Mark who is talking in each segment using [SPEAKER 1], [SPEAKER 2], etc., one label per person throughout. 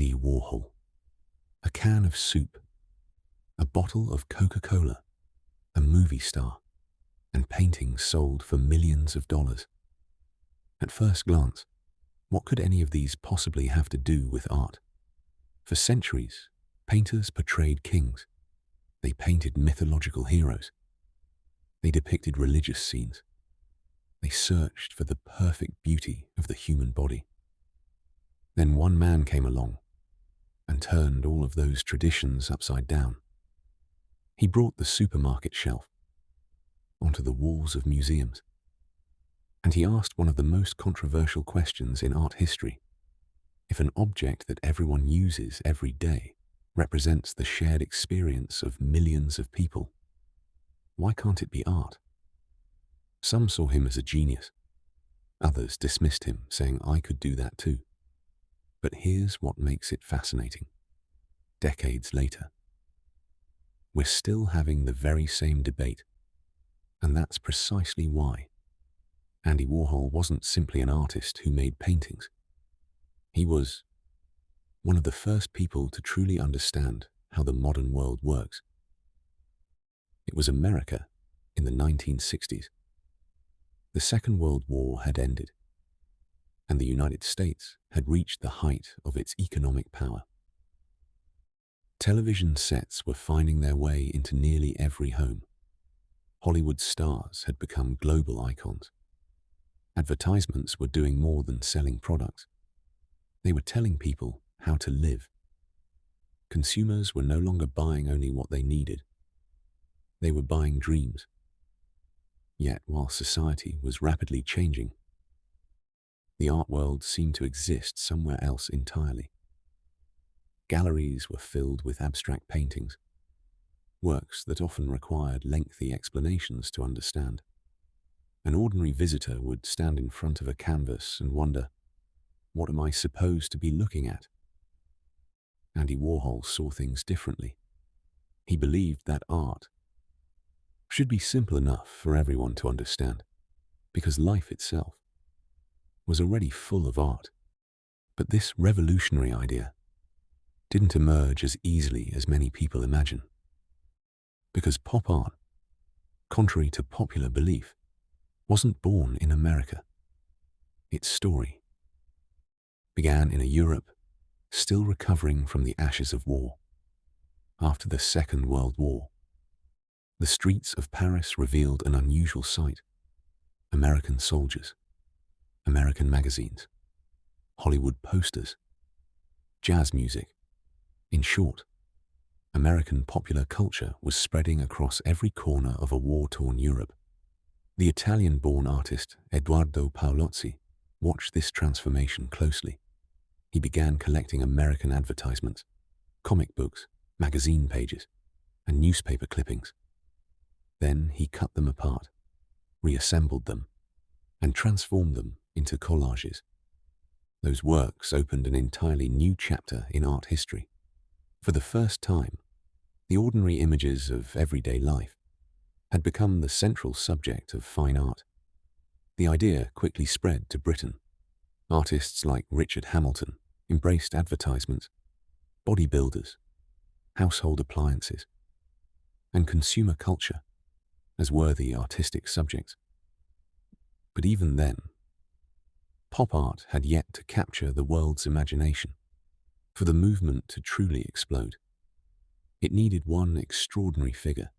[SPEAKER 1] Andy Warhol. A can of soup, a bottle of Coca-Cola, a movie star, and paintings sold for millions of dollars. At first glance, what could any of these possibly have to do with art? For centuries, painters portrayed kings. They painted mythological heroes. They depicted religious scenes. They searched for the perfect beauty of the human body. Then one man came along and turned all of those traditions upside down. He brought the supermarket shelf onto the walls of museums, and he asked one of the most controversial questions in art history. If an object that everyone uses every day represents the shared experience of millions of people, why can't it be art? Some saw him as a genius. Others dismissed him, saying I could do that too. But here's what makes it fascinating. Decades later, we're still having the very same debate, and that's precisely why. Andy Warhol wasn't simply an artist who made paintings. He was one of the first people to truly understand how the modern world works. It was America in the 1960s. The Second World War had ended, and the United States had reached the height of its economic power. Television sets were finding their way into nearly every home. Hollywood stars had become global icons. Advertisements were doing more than selling products. They were telling people how to live. Consumers were no longer buying only what they needed. They were buying dreams. Yet, while society was rapidly changing, the art world seemed to exist somewhere else entirely. Galleries were filled with abstract paintings, works that often required lengthy explanations to understand. An ordinary visitor would stand in front of a canvas and wonder, what am I supposed to be looking at? Andy Warhol saw things differently. He believed that art should be simple enough for everyone to understand, because life itself was already full of art. But this revolutionary idea didn't emerge as easily as many people imagine. Because pop art, contrary to popular belief, wasn't born in America. Its story began in a Europe still recovering from the ashes of war. After the Second World War, the streets of Paris revealed an unusual sight. American soldiers, American magazines, Hollywood posters, jazz music. In short, American popular culture was spreading across every corner of a war-torn Europe. The Italian-born artist Edoardo Paolozzi watched this transformation closely. He began collecting American advertisements, comic books, magazine pages, and newspaper clippings. Then he cut them apart, reassembled them, and transformed them into collages. Those works opened an entirely new chapter in art history. For the first time, the ordinary images of everyday life had become the central subject of fine art. The idea quickly spread to Britain. Artists like Richard Hamilton embraced advertisements, bodybuilders, household appliances, and consumer culture as worthy artistic subjects. But even then, pop art had yet to capture the world's imagination. For the movement to truly explode, it needed one extraordinary figure,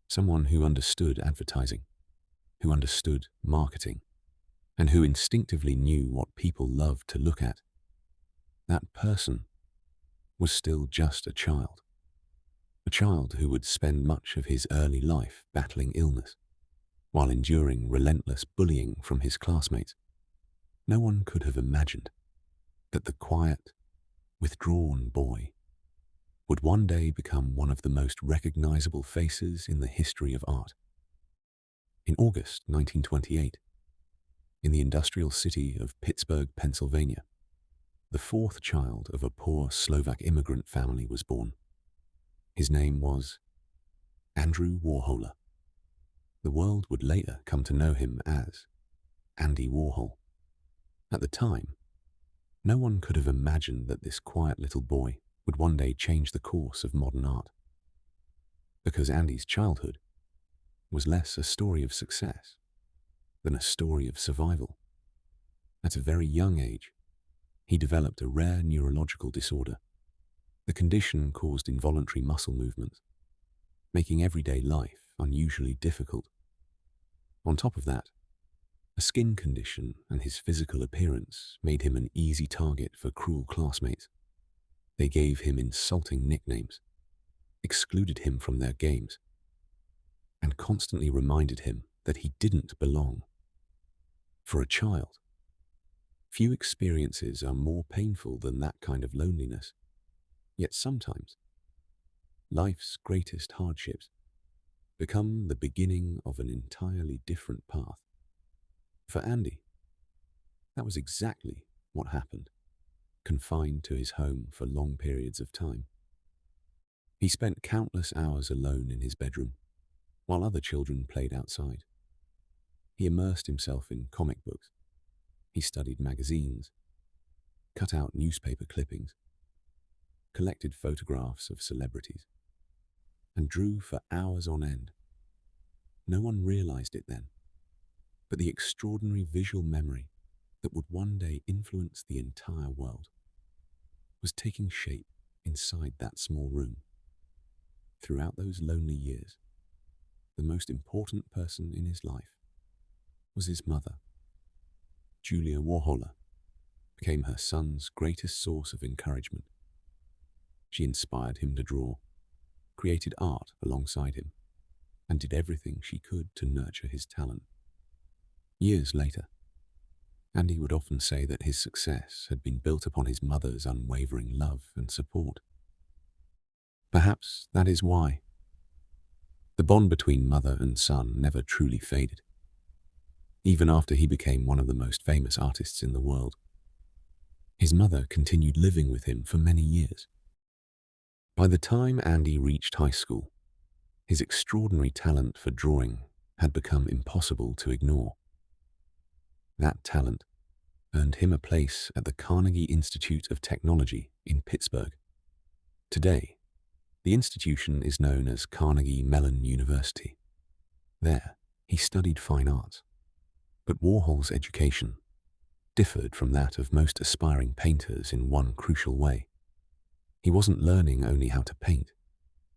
[SPEAKER 1] someone who understood advertising, who understood marketing, and who instinctively knew what people loved to look at. That person was still just a child who would spend much of his early life battling illness, while enduring relentless bullying from his classmates. No one could have imagined that the quiet, withdrawn boy would one day become one of the most recognizable faces in the history of art. In August 1928, in the industrial city of Pittsburgh, Pennsylvania, the fourth child of a poor Slovak immigrant family was born. His name was Andrew Warhol. The world would later come to know him as Andy Warhol. At the time, No one could have imagined that this quiet little boy would one day change the course of modern art, because Andy's childhood was less a story of success than a story of survival. At a very young age, he developed a rare neurological disorder. The condition caused involuntary muscle movements, making everyday life unusually difficult. On top of that, a skin condition and his physical appearance made him an easy target for cruel classmates. They gave him insulting nicknames, excluded him from their games, and constantly reminded him that he didn't belong. For a child, few experiences are more painful than that kind of loneliness. Yet sometimes, life's greatest hardships become the beginning of an entirely different path. For Andy, that was exactly what happened, confined to his home for long periods of time. He spent countless hours alone in his bedroom, while other children played outside. He immersed himself in comic books. He studied magazines, cut out newspaper clippings, collected photographs of celebrities, and drew for hours on end. No one realized it then, but the extraordinary visual memory that would one day influence the entire world was taking shape inside that small room. Throughout those lonely years, the most important person in his life was his mother. Julia Warhol became her son's greatest source of encouragement. She inspired him to draw, created art alongside him, and did everything she could to nurture his talent. Years later, Andy would often say that his success had been built upon his mother's unwavering love and support. Perhaps that is why the bond between mother and son never truly faded. Even after he became one of the most famous artists in the world, his mother continued living with him for many years. By the time Andy reached high school, his extraordinary talent for drawing had become impossible to ignore. That talent earned him a place at the Carnegie Institute of Technology in Pittsburgh. Today, the institution is known as Carnegie Mellon University. There, he studied fine arts. But Warhol's education differed from that of most aspiring painters in one crucial way. He wasn't learning only how to paint.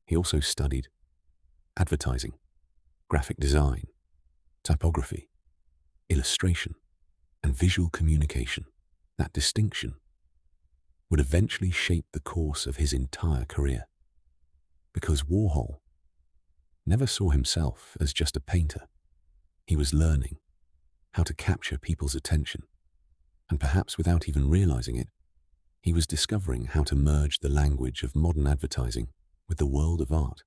[SPEAKER 1] He also studied advertising, graphic design, typography, illustration, and visual communication. That distinction would eventually shape the course of his entire career, because Warhol never saw himself as just a painter. He was learning how to capture people's attention, and perhaps without even realizing it, he was discovering how to merge the language of modern advertising with the world of art.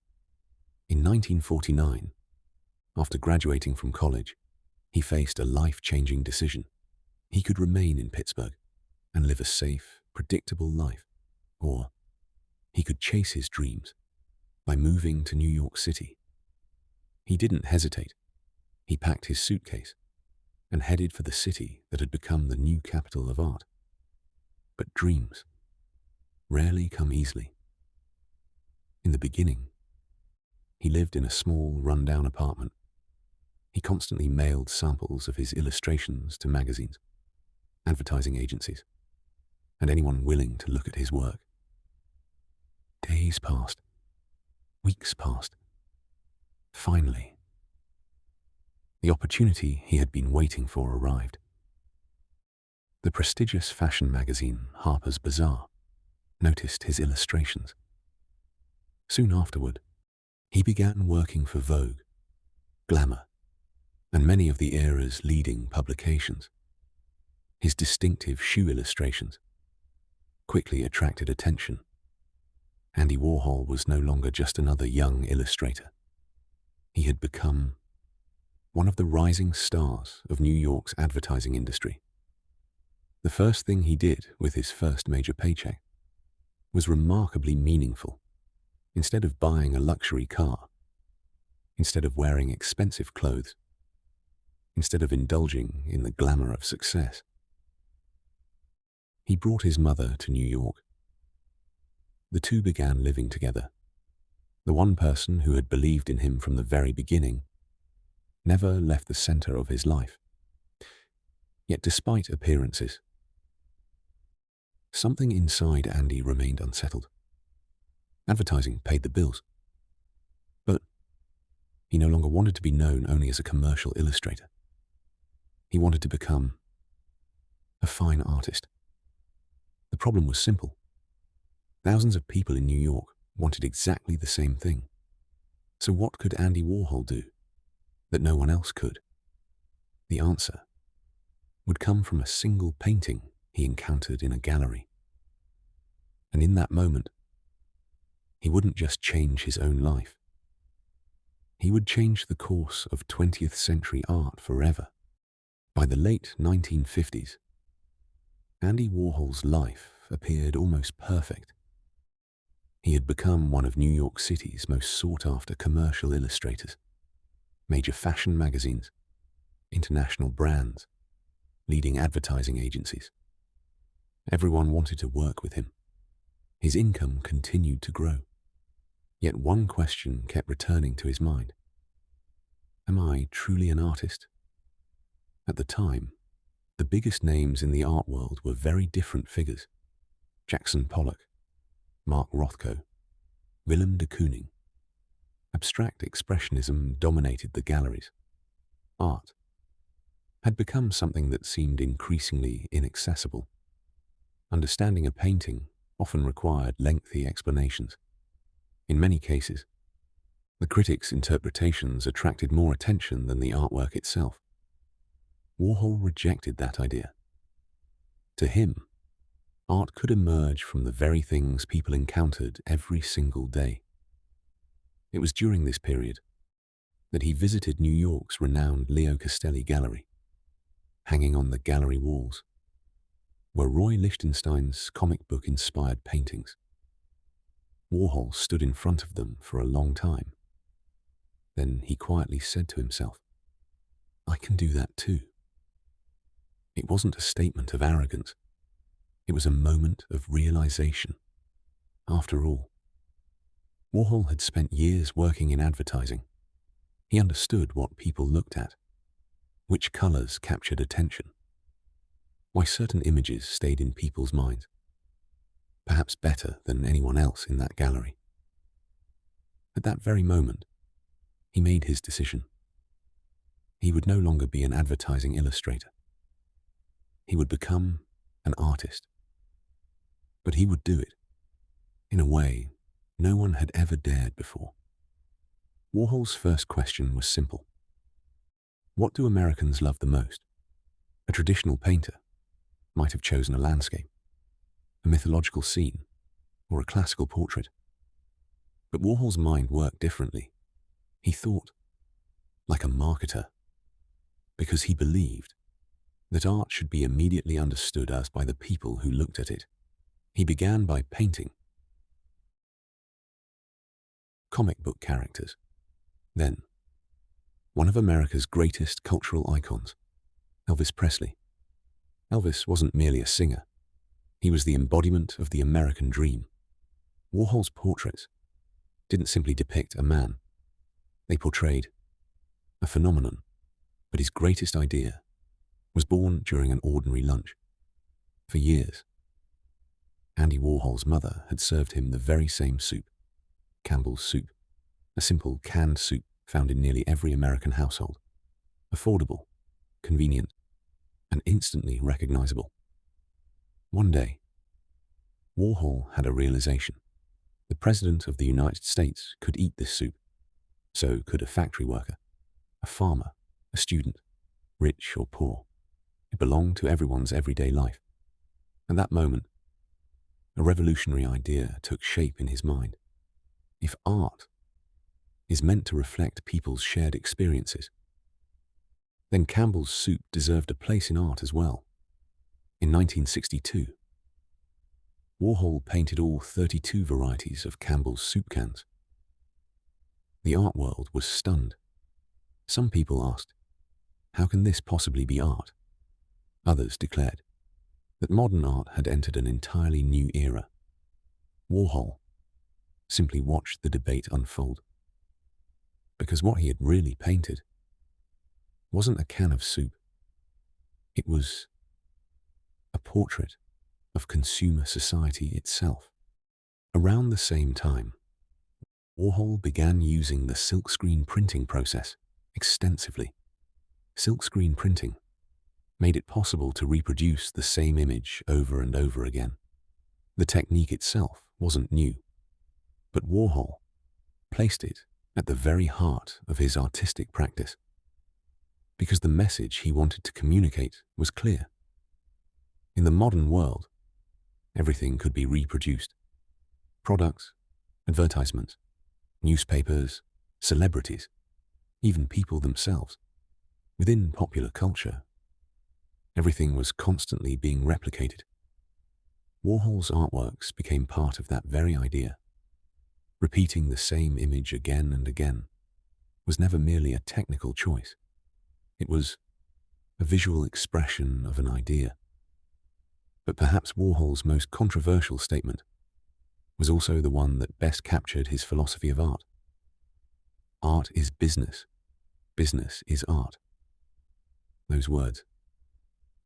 [SPEAKER 1] In 1949, after graduating from college, he faced a life-changing decision. He could remain in Pittsburgh and live a safe, predictable life, or he could chase his dreams by moving to New York City. He didn't hesitate. He packed his suitcase and headed for the city that had become the new capital of art. But dreams rarely come easily. In the beginning, he lived in a small, run-down apartment. He constantly mailed samples of his illustrations to magazines, advertising agencies, and anyone willing to look at his work. Days passed. Weeks passed. Finally, the opportunity he had been waiting for arrived. The prestigious fashion magazine Harper's Bazaar noticed his illustrations. Soon afterward, he began working for Vogue, Glamour, and many of the era's leading publications. His distinctive shoe illustrations quickly attracted attention. Andy Warhol was no longer just another young illustrator. He had become one of the rising stars of New York's advertising industry. The first thing he did with his first major paycheck was remarkably meaningful. Instead of buying a luxury car, instead of wearing expensive clothes, instead of indulging in the glamour of success, He brought his mother to New York. The two began living together. The one person who had believed in him from the very beginning never left the center of his life. Yet despite appearances, something inside Andy remained unsettled. Advertising paid the bills, but he no longer wanted to be known only as a commercial illustrator. He wanted to become a fine artist. The problem was simple. Thousands of people in New York wanted exactly the same thing. So what could Andy Warhol do that no one else could? The answer would come from a single painting he encountered in a gallery. And in that moment, he wouldn't just change his own life. He would change the course of 20th century art forever. By the late 1950s, Andy Warhol's life appeared almost perfect. He had become one of New York City's most sought-after commercial illustrators. Major fashion magazines, international brands, leading advertising agencies. Everyone wanted to work with him. His income continued to grow. Yet one question kept returning to his mind. Am I truly an artist? At the time, the biggest names in the art world were very different figures. Jackson Pollock, Mark Rothko, Willem de Kooning. Abstract expressionism dominated the galleries. Art had become something that seemed increasingly inaccessible. Understanding a painting often required lengthy explanations. In many cases, the critics' interpretations attracted more attention than the artwork itself. Warhol rejected that idea. To him, art could emerge from the very things people encountered every single day. It was during this period that he visited New York's renowned Leo Castelli Gallery. Hanging on the gallery walls were Roy Lichtenstein's comic book-inspired paintings. Warhol stood in front of them for a long time. Then he quietly said to himself, "I can do that too." It wasn't a statement of arrogance. It was a moment of realization. After all, Warhol had spent years working in advertising. He understood what people looked at, which colors captured attention, why certain images stayed in people's minds, perhaps better than anyone else in that gallery. At that very moment, he made his decision. He would no longer be an advertising illustrator. He would become an artist. But he would do it in a way no one had ever dared before. Warhol's first question was simple. What do Americans love the most? A traditional painter might have chosen a landscape, a mythological scene, or a classical portrait. But Warhol's mind worked differently. He thought like a marketer, because he believed that art should be immediately understood as by the people who looked at it. He began by painting comic book characters. Then, one of America's greatest cultural icons, Elvis Presley. Elvis wasn't merely a singer. He was the embodiment of the American dream. Warhol's portraits didn't simply depict a man. They portrayed a phenomenon, but his greatest idea was born during an ordinary lunch. For years, Andy Warhol's mother had served him the very same soup, Campbell's soup, a simple canned soup found in nearly every American household. Affordable, convenient, and instantly recognizable. One day, Warhol had a realization. The President of the United States could eat this soup. So could a factory worker, a farmer, a student, rich or poor. It belonged to everyone's everyday life. At that moment, a revolutionary idea took shape in his mind. If art is meant to reflect people's shared experiences, then Campbell's soup deserved a place in art as well. In 1962, Warhol painted all 32 varieties of Campbell's soup cans. The art world was stunned. Some people asked, "How can this possibly be art?" Others declared, that modern art had entered an entirely new era. Warhol simply watched the debate unfold, because what he had really painted wasn't a can of soup. It was a portrait of consumer society itself. Around the same time, Warhol began using the silkscreen printing process extensively. Silkscreen printing made it possible to reproduce the same image over and over again. The technique itself wasn't new, but Warhol placed it at the very heart of his artistic practice, because the message he wanted to communicate was clear. In the modern world, everything could be reproduced. Products, advertisements, newspapers, celebrities, even people themselves. Within popular culture, everything was constantly being replicated. Warhol's artworks became part of that very idea. Repeating the same image again and again was never merely a technical choice. It was a visual expression of an idea. But perhaps Warhol's most controversial statement was also the one that best captured his philosophy of art. Art is business. Business is art. Those words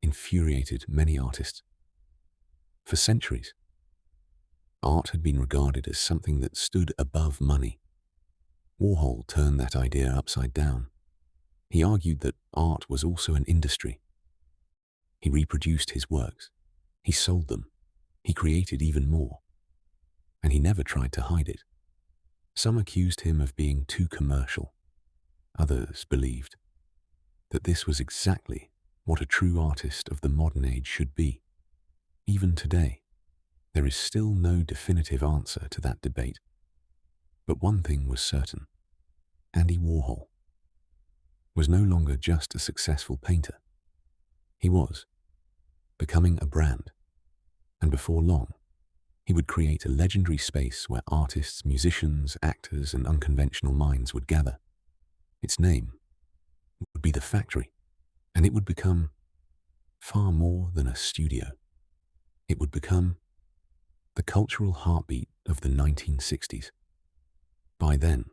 [SPEAKER 1] infuriated many artists. For centuries, art had been regarded as something that stood above money. Warhol turned that idea upside down. He argued that art was also an industry. He reproduced his works. He sold them. He created even more. And he never tried to hide it. Some accused him of being too commercial. Others believed that this was exactly what a true artist of the modern age should be. Even today, there is still no definitive answer to that debate. But one thing was certain. Andy Warhol was no longer just a successful painter. He was becoming a brand. And before long, he would create a legendary space where artists, musicians, actors, and unconventional minds would gather. Its name would be the Factory, and it would become far more than a studio. It would become the cultural heartbeat of the 1960s. By then,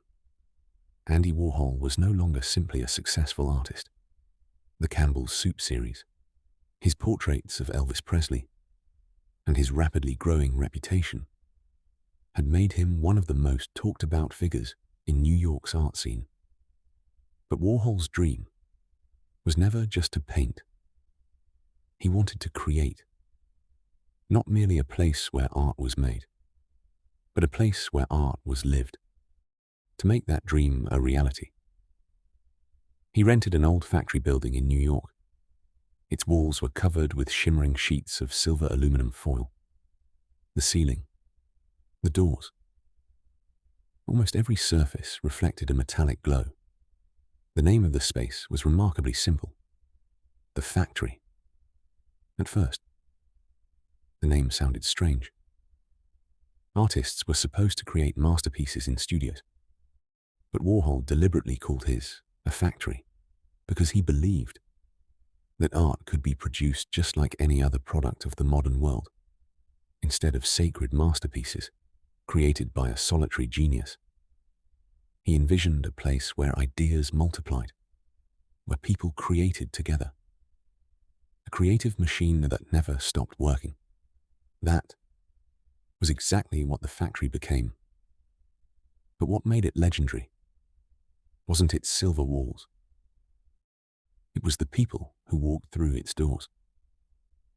[SPEAKER 1] Andy Warhol was no longer simply a successful artist. The Campbell Soup series, his portraits of Elvis Presley, and his rapidly growing reputation had made him one of the most talked about figures in New York's art scene. But Warhol's dream was never just to paint. He wanted to create. Not merely a place where art was made, but a place where art was lived. To make that dream a reality, he rented an old factory building in New York. Its walls were covered with shimmering sheets of silver aluminum foil. The ceiling, the doors, almost every surface reflected a metallic glow. The name of the space was remarkably simple: the Factory. At first, the name sounded strange. Artists were supposed to create masterpieces in studios, but Warhol deliberately called his a factory because he believed that art could be produced just like any other product of the modern world. Instead of sacred masterpieces created by a solitary genius, he envisioned a place where ideas multiplied, where people created together. A creative machine that never stopped working. That was exactly what the Factory became. But what made it legendary wasn't its silver walls. It was the people who walked through its doors.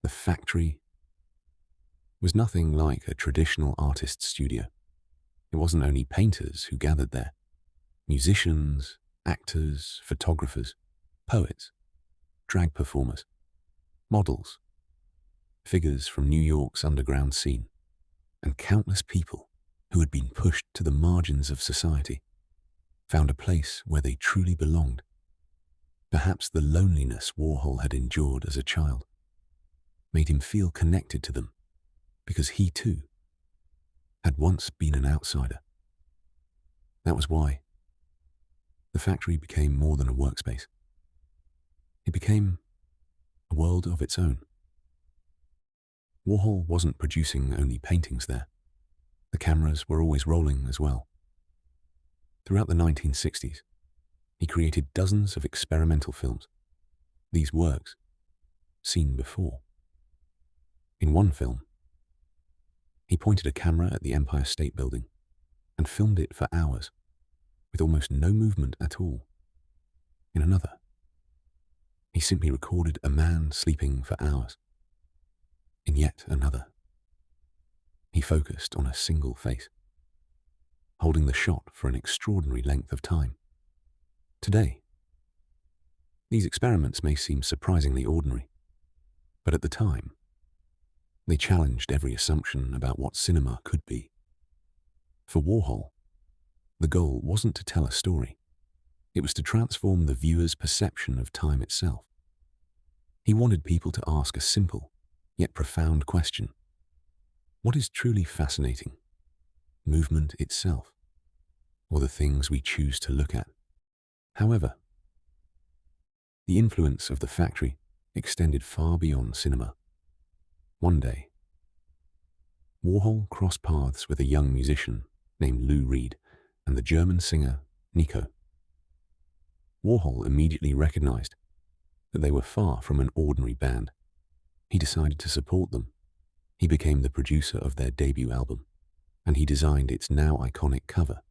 [SPEAKER 1] The Factory was nothing like a traditional artist's studio. It wasn't only painters who gathered there. Musicians, actors, photographers, poets, drag performers, models, figures from New York's underground scene, and countless people who had been pushed to the margins of society found a place where they truly belonged. Perhaps the loneliness Warhol had endured as a child made him feel connected to them, because he too had once been an outsider. That was why the Factory became more than a workspace. It became a world of its own. Warhol wasn't producing only paintings there. The cameras were always rolling as well. Throughout the 1960s, he created dozens of experimental films. These works, seen before. In one film, he pointed a camera at the Empire State Building and filmed it for hours, with almost no movement at all. In another, he simply recorded a man sleeping for hours. In yet another, he focused on a single face, holding the shot for an extraordinary length of time. Today, these experiments may seem surprisingly ordinary, but at the time, they challenged every assumption about what cinema could be. For Warhol, the goal wasn't to tell a story. It was to transform the viewer's perception of time itself. He wanted people to ask a simple, yet profound question. What is truly fascinating? Movement itself, or the things we choose to look at? However, the influence of the Factory extended far beyond cinema. One day, Warhol crossed paths with a young musician named Lou Reed and the German singer Nico. Warhol immediately recognized that they were far from an ordinary band. He decided to support them. He became the producer of their debut album, and he designed its now iconic cover.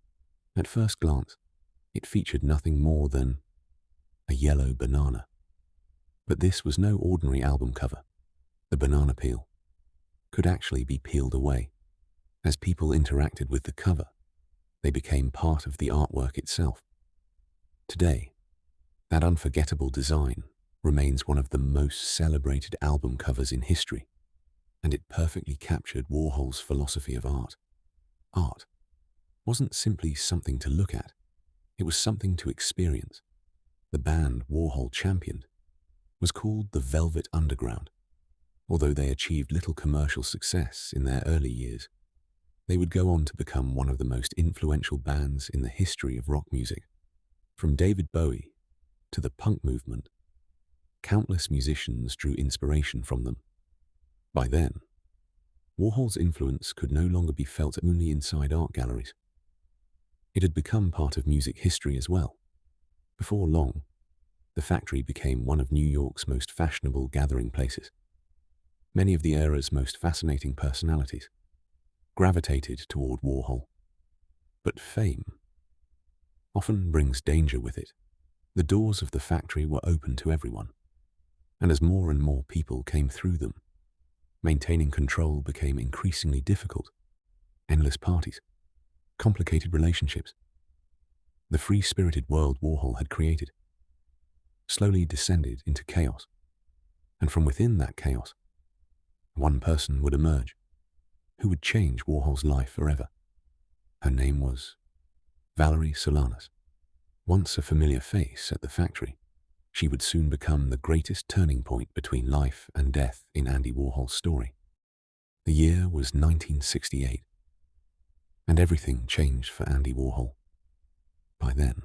[SPEAKER 1] At first glance, it featured nothing more than a yellow banana. But this was no ordinary album cover. The banana peel could actually be peeled away. As people interacted with the cover, they became part of the artwork itself. Today, that unforgettable design remains one of the most celebrated album covers in history, and it perfectly captured Warhol's philosophy of art. Art wasn't simply something to look at, it was something to experience. The band Warhol championed was called the Velvet Underground. Although they achieved little commercial success in their early years, they would go on to become one of the most influential bands in the history of rock music. From David Bowie to the punk movement, countless musicians drew inspiration from them. By then, Warhol's influence could no longer be felt only inside art galleries. It had become part of music history as well. Before long, the Factory became one of New York's most fashionable gathering places. Many of the era's most fascinating personalities gravitated toward Warhol. But fame often brings danger with it. The doors of the Factory were open to everyone, and as more and more people came through them, maintaining control became increasingly difficult. Endless parties, complicated relationships. The free-spirited world Warhol had created slowly descended into chaos, and from within that chaos, one person would emerge who would change Warhol's life forever. Her name was Valerie Solanas. Once a familiar face at the Factory, she would soon become the greatest turning point between life and death in Andy Warhol's story. The year was 1968, and everything changed for Andy Warhol. By then,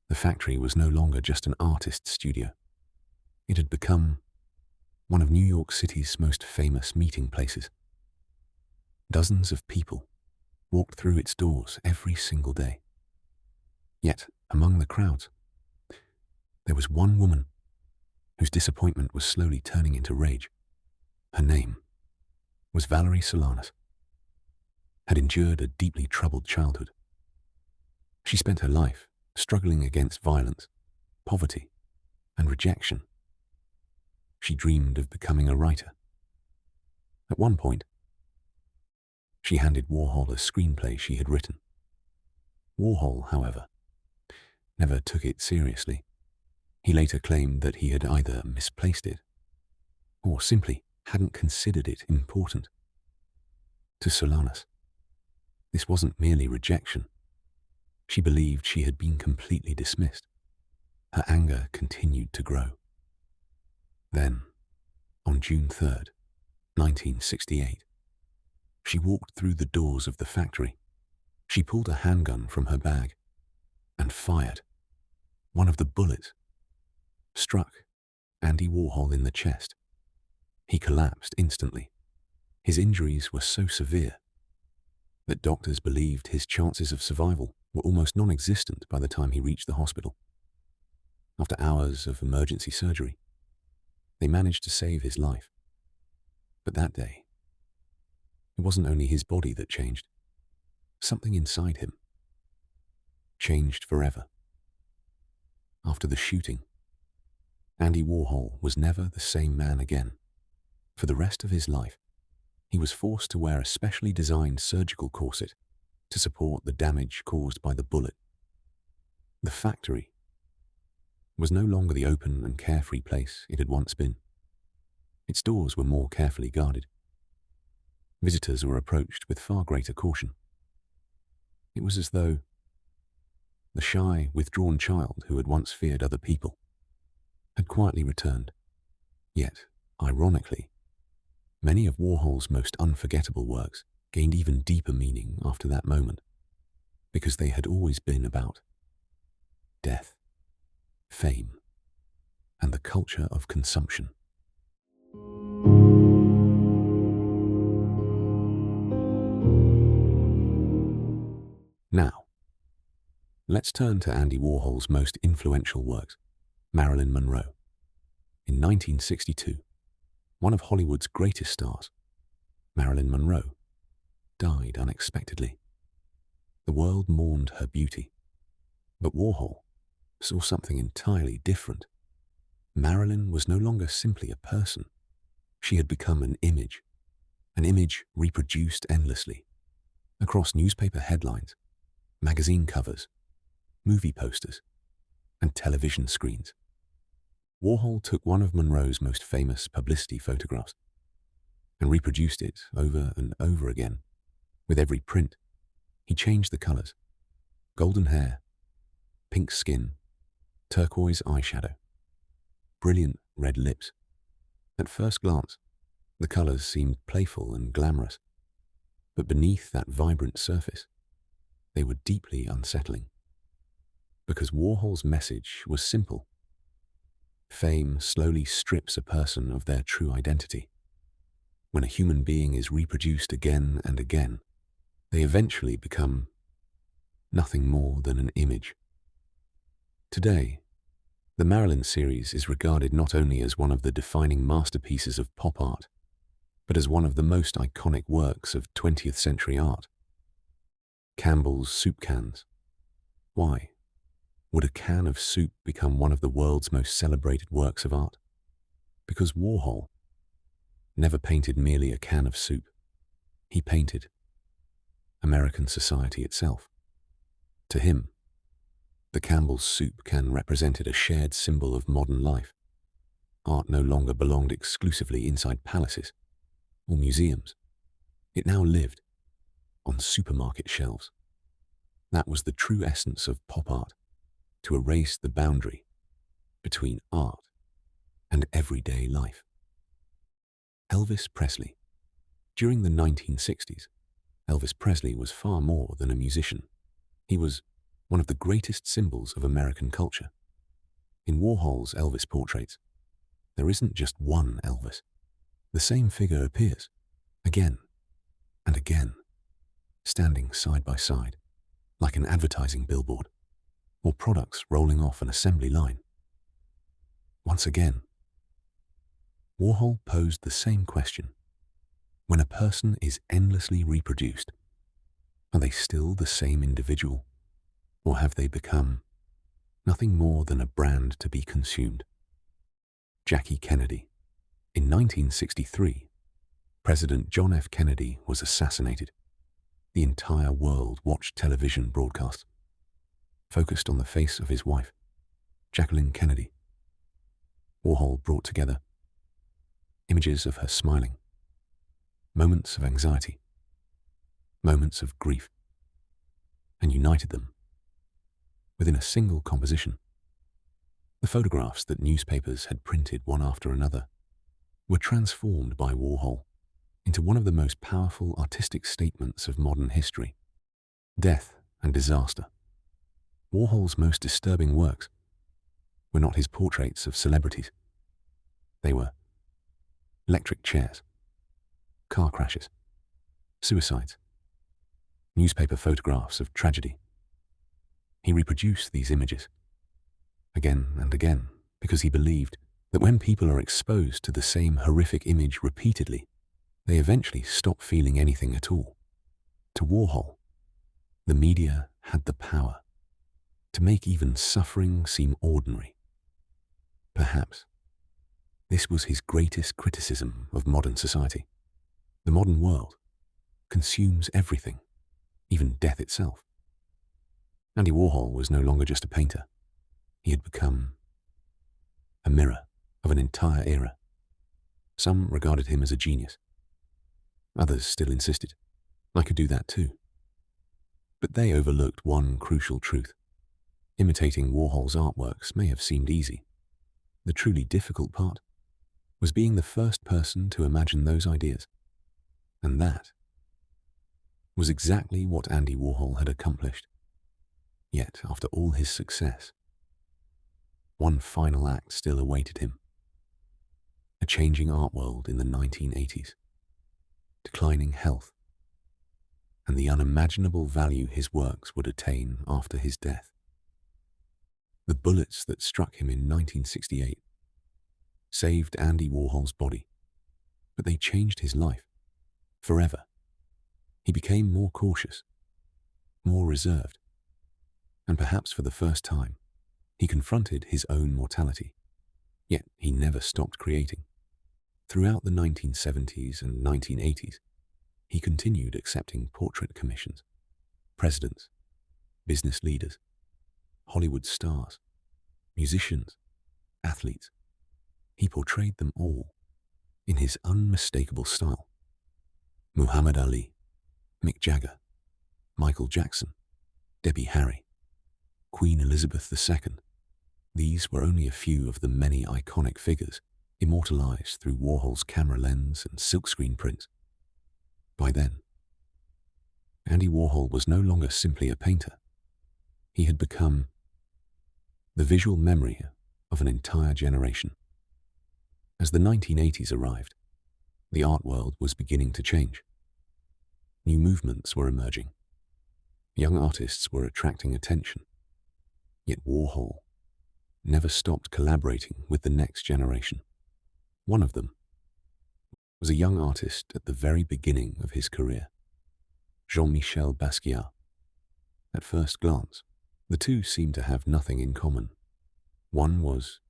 [SPEAKER 1] the Factory was no longer just an artist's studio. It had become one of New York City's most famous meeting places. Dozens of people walked through its doors every single day. Yet, among the crowds, there was one woman whose disappointment was slowly turning into rage. Her name was Valerie Solanas, had endured a deeply troubled childhood. She spent her life struggling against violence, poverty, and rejection. She dreamed of becoming a writer. At one point, she handed Warhol a screenplay she had written. Warhol, however, never took it seriously. He later claimed that he had either misplaced it or simply hadn't considered it important. To Solanas, this wasn't merely rejection. She believed she had been completely dismissed. Her anger continued to grow. Then, on June 3rd, 1968, she walked through the doors of the Factory. She pulled a handgun from her bag and fired. One of the bullets struck Andy Warhol in the chest. He collapsed instantly. His injuries were so severe that doctors believed his chances of survival were almost non-existent by the time he reached the hospital. After hours of emergency surgery, they managed to save his life. But that day, it wasn't only his body that changed. Something inside him changed forever. After the shooting, Andy Warhol was never the same man again. For the rest of his life, he was forced to wear a specially designed surgical corset to support the damage caused by the bullet. The factory was no longer the open and carefree place it had once been. Its doors were more carefully guarded. Visitors were approached with far greater caution. It was as though the shy, withdrawn child who had once feared other people had quietly returned. Yet, ironically, many of Warhol's most unforgettable works gained even deeper meaning after that moment, because they had always been about death, fame, and the culture of consumption. Now, let's turn to Andy Warhol's most influential works, Marilyn Monroe. In 1962, one of Hollywood's greatest stars, Marilyn Monroe, died unexpectedly. The world mourned her beauty, but Warhol saw something entirely different. Marilyn was no longer simply a person. She had become an image reproduced endlessly, across newspaper headlines, magazine covers, movie posters, and television screens. Warhol took one of Monroe's most famous publicity photographs and reproduced it over and over again. With every print, he changed the colors: golden hair, pink skin, turquoise eyeshadow, brilliant red lips. At first glance, the colors seemed playful and glamorous, but beneath that vibrant surface, they were deeply unsettling. Because Warhol's message was simple. Fame slowly strips a person of their true identity. When a human being is reproduced again and again, they eventually become nothing more than an image. Today, the Marilyn series is regarded not only as one of the defining masterpieces of pop art, but as one of the most iconic works of 20th century art. Campbell's soup cans. Why would a can of soup become one of the world's most celebrated works of art? Because Warhol never painted merely a can of soup. He painted American society itself. To him, the Campbell's soup can represented a shared symbol of modern life. Art no longer belonged exclusively inside palaces or museums. It now lived on supermarket shelves. That was the true essence of pop art, to erase the boundary between art and everyday life. Elvis Presley. During the 1960s, Elvis Presley was far more than a musician. He was one of the greatest symbols of American culture. In Warhol's Elvis portraits, there isn't just one Elvis. The same figure appears again and again, standing side by side, like an advertising billboard, or products rolling off an assembly line. Once again, Warhol posed the same question. When a person is endlessly reproduced, are they still the same individual, or have they become nothing more than a brand to be consumed? Jackie Kennedy. In 1963, President John F. Kennedy was assassinated. The entire world watched television broadcasts, focused on the face of his wife, Jacqueline Kennedy. Warhol brought together images of her smiling, moments of anxiety, moments of grief, and united them within a single composition. The photographs that newspapers had printed one after another were transformed by Warhol into one of the most powerful artistic statements of modern history: death and disaster. Warhol's most disturbing works were not his portraits of celebrities. They were electric chairs, car crashes, suicides, newspaper photographs of tragedy. He reproduced these images again and again because he believed that when people are exposed to the same horrific image repeatedly, they eventually stop feeling anything at all. To Warhol, the media had the power to make even suffering seem ordinary. Perhaps this was his greatest criticism of modern society. The modern world consumes everything, even death itself. Andy Warhol was no longer just a painter. He had become a mirror of an entire era. Some regarded him as a genius. Others still insisted, I could do that too. But they overlooked one crucial truth. Imitating Warhol's artworks may have seemed easy. The truly difficult part was being the first person to imagine those ideas. And that was exactly what Andy Warhol had accomplished. Yet, after all his success, one final act still awaited him. A changing art world in the 1980s, declining health, and the unimaginable value his works would attain after his death. The bullets that struck him in 1968 saved Andy Warhol's body, but they changed his life forever. He became more cautious, more reserved, and perhaps for the first time, he confronted his own mortality. Yet he never stopped creating. Throughout the 1970s and 1980s, he continued accepting portrait commissions. Presidents, business leaders, Hollywood stars, musicians, athletes. He portrayed them all in his unmistakable style. Muhammad Ali, Mick Jagger, Michael Jackson, Debbie Harry, Queen Elizabeth II. These were only a few of the many iconic figures immortalized through Warhol's camera lens and silkscreen prints. By then, Andy Warhol was no longer simply a painter. He had become the visual memory of an entire generation. As the 1980s arrived, the art world was beginning to change. New movements were emerging. Young artists were attracting attention. Yet Warhol never stopped collaborating with the next generation. One of them was a young artist at the very beginning of his career, Jean-Michel Basquiat. At first glance, the two seemed to have nothing in common. One was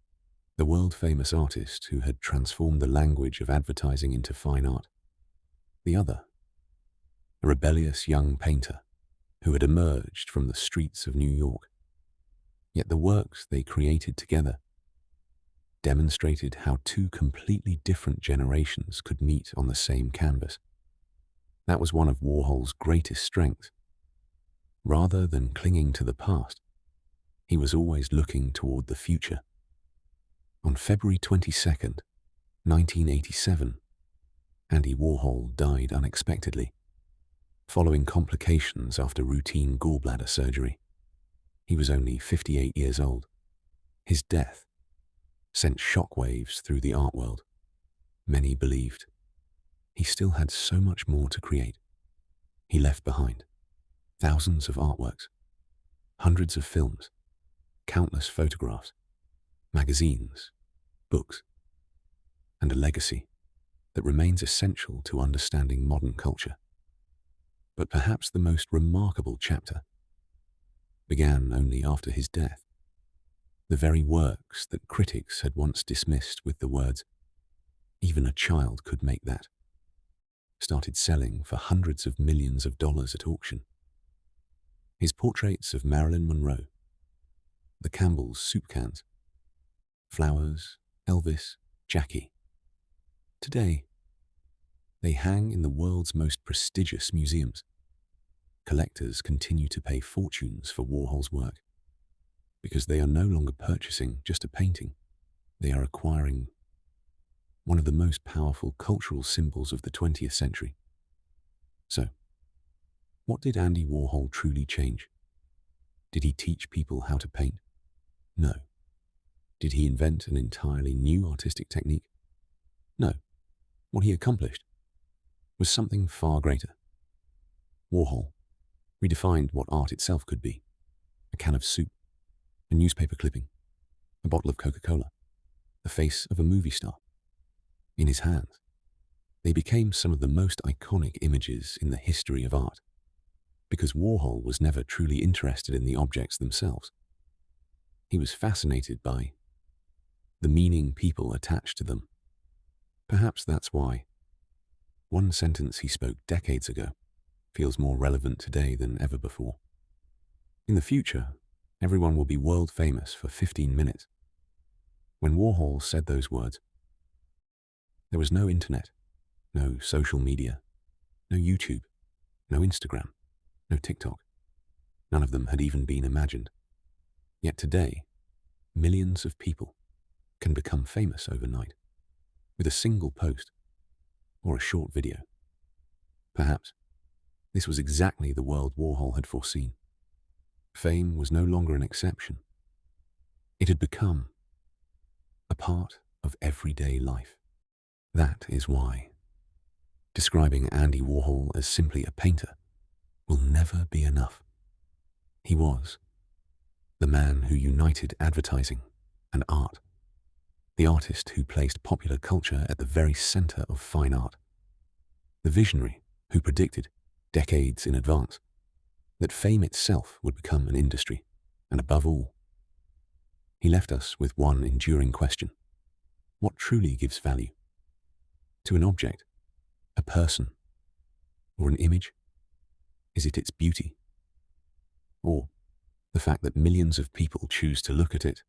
[SPEAKER 1] the world-famous artist who had transformed the language of advertising into fine art. The other, a rebellious young painter who had emerged from the streets of New York. Yet the works they created together demonstrated how two completely different generations could meet on the same canvas. That was one of Warhol's greatest strengths. Rather than clinging to the past, he was always looking toward the future. On February 22nd, 1987, Andy Warhol died unexpectedly, following complications after routine gallbladder surgery. He was only 58 years old. His death sent shockwaves through the art world. Many believed he still had so much more to create. He left behind thousands of artworks, hundreds of films, countless photographs, magazines, books, and a legacy that remains essential to understanding modern culture. But perhaps the most remarkable chapter began only after his death. The very works that critics had once dismissed with the words, "Even a child could make that," started selling for hundreds of millions of dollars at auction. His portraits of Marilyn Monroe, the Campbell's soup cans, Flowers, Elvis, Jackie. Today, they hang in the world's most prestigious museums. Collectors continue to pay fortunes for Warhol's work because they are no longer purchasing just a painting. They are acquiring one of the most powerful cultural symbols of the 20th century. So, what did Andy Warhol truly change? Did he teach people how to paint? No. Did he invent an entirely new artistic technique? No. What he accomplished was something far greater. Warhol redefined what art itself could be: a can of soup, a newspaper clipping, a bottle of Coca-Cola, the face of a movie star. In his hands, they became some of the most iconic images in the history of art, because Warhol was never truly interested in the objects themselves. He was fascinated by the meaning people attached to them. Perhaps that's why one sentence he spoke decades ago feels more relevant today than ever before. In the future, everyone will be world famous for 15 minutes. When Warhol said those words, there was no internet, no social media, no YouTube, no Instagram, no TikTok. None of them had even been imagined. Yet today, millions of people can become famous overnight with a single post or a short video. Perhaps this was exactly the world Warhol had foreseen. Fame was no longer an exception. It had become a part of everyday life. That is why describing Andy Warhol as simply a painter will never be enough. He was the man who united advertising and art, the artist who placed popular culture at the very center of fine art, the visionary who predicted, decades in advance, that fame itself would become an industry, and above all, he left us with one enduring question: what truly gives value? To an object, a person, or an image? Is it its beauty? Or the fact that millions of people choose to look at it